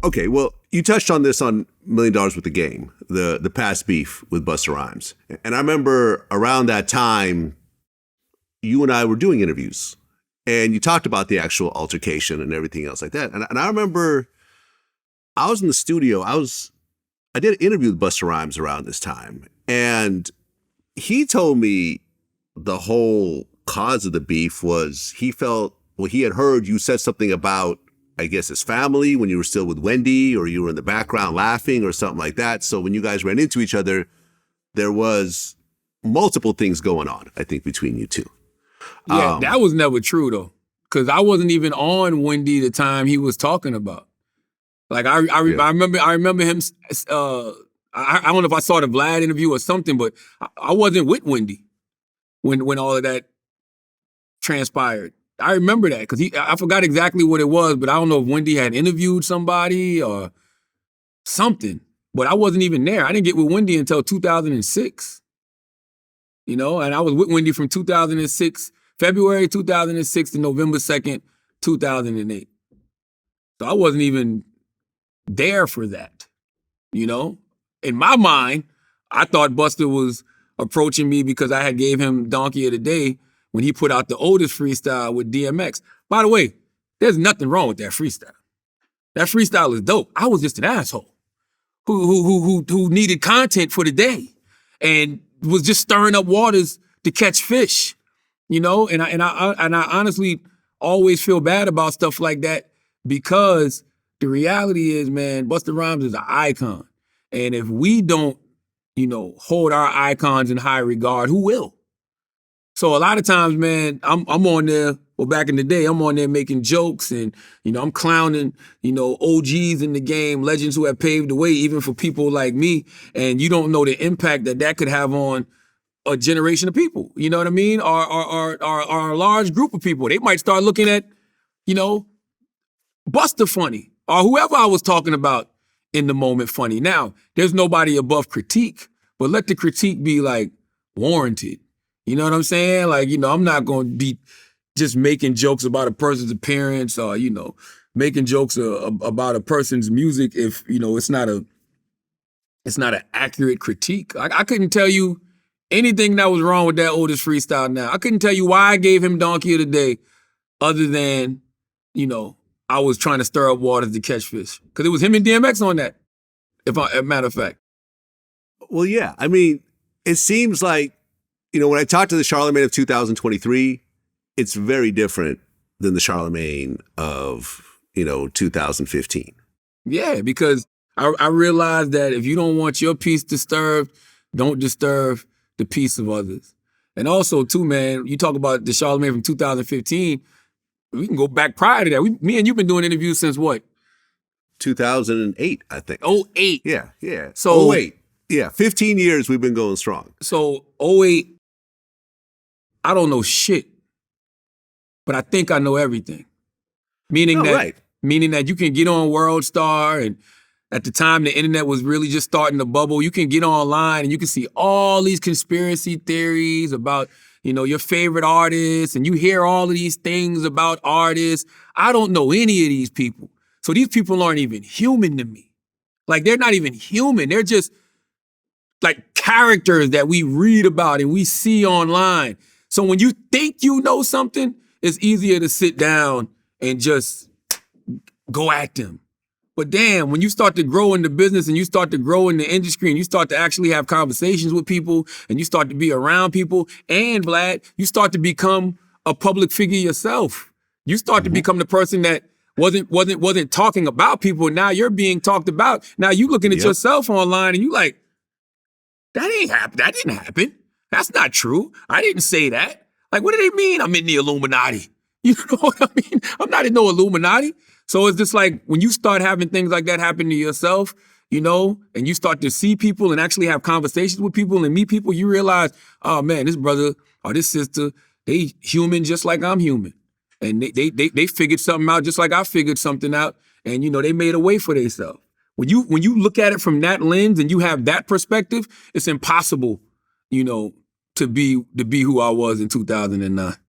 Okay, well, you touched on this on $1 Million with the Game, the past beef with Busta Rhymes. And I remember around that time, you and I were doing interviews and you talked about the actual altercation and everything else like that. And I remember I was in the studio. I did an interview with Busta Rhymes around this time. And he told me the whole cause of the beef was he had heard you said something about, I guess, his family when you were still with Wendy, or you were in the background laughing or something like that. So when you guys ran into each other, there was multiple things going on, I think, between you two. Yeah, that was never true, though, because I wasn't even on Wendy the time he was talking about. Like, I remember him, I don't know if I saw the Vlad interview or something, but I wasn't with Wendy when all of that transpired. I remember that because I forgot exactly what it was, but I don't know if Wendy had interviewed somebody or something. But I wasn't even there. I didn't get with Wendy until 2006. And I was with Wendy from 2006, February 2006 to November 2nd, 2008. So I wasn't even there for that. In my mind, I thought Busta was approaching me because I had gave him Donkey of the Day when he put out the Otis freestyle with DMX. By the way, there's nothing wrong with that freestyle. That freestyle is dope. I was just an asshole who needed content for the day and was just stirring up waters to catch fish, And I honestly always feel bad about stuff like that because the reality is, man, Busta Rhymes is an icon, and if we don't, hold our icons in high regard, who will? So a lot of times, man, I'm on there, well, back in the day, I'm on there making jokes and, I'm clowning, OGs in the game, legends who have paved the way even for people like me. And you don't know the impact that could have on a generation of people. You know what I mean? Or a large group of people. They might start looking at, Busta funny or whoever I was talking about in the moment funny. Now, there's nobody above critique, but let the critique be like warranted. You know what I'm saying? Like, I'm not going to be just making jokes about a person's appearance or, making jokes about a person's music if, it's not an accurate critique. I couldn't tell you anything that was wrong with that Otis freestyle now. I couldn't tell you why I gave him Donkey of the Day other than, I was trying to stir up waters to catch fish. Because it was him and DMX on that, as a matter of fact. Well, yeah. I mean, it seems like, when I talked to the Charlamagne of 2023, it's very different than the Charlamagne of, 2015. Yeah, because I realized that if you don't want your peace disturbed, don't disturb the peace of others. And also, too, man, you talk about the Charlamagne from 2015, we can go back prior to that. Me and you've been doing interviews since what? 2008, I think. 08. Yeah. So 08. Yeah, 15 years we've been going strong. So 08, I don't know shit, but I think I know everything. Meaning that you can get on World Star, and at the time the internet was really just starting to bubble. You can get online and you can see all these conspiracy theories about, your favorite artists, and you hear all of these things about artists. I don't know any of these people. So these people aren't even human to me. Like, they're not even human. They're just like characters that we read about and we see online. So when you think you know something, it's easier to sit down and just go at them. But damn, when you start to grow in the business and you start to grow in the industry and you start to actually have conversations with people and you start to be around people, and Vlad, you start to become a public figure yourself. You start to become the person that wasn't talking about people. Now you're being talked about. Now you looking at yourself online and you like, that ain't happen. That didn't happen. That's not true. I didn't say that. Like, what do they mean I'm in the Illuminati? You know what I mean? I'm not in no Illuminati. So it's just like when you start having things like that happen to yourself, and you start to see people and actually have conversations with people and meet people, you realize, oh man, this brother or this sister, they human just like I'm human. And they figured something out just like I figured something out. And, they made a way for themselves. When you look at it from that lens and you have that perspective, it's impossible, to be who I was in 2009.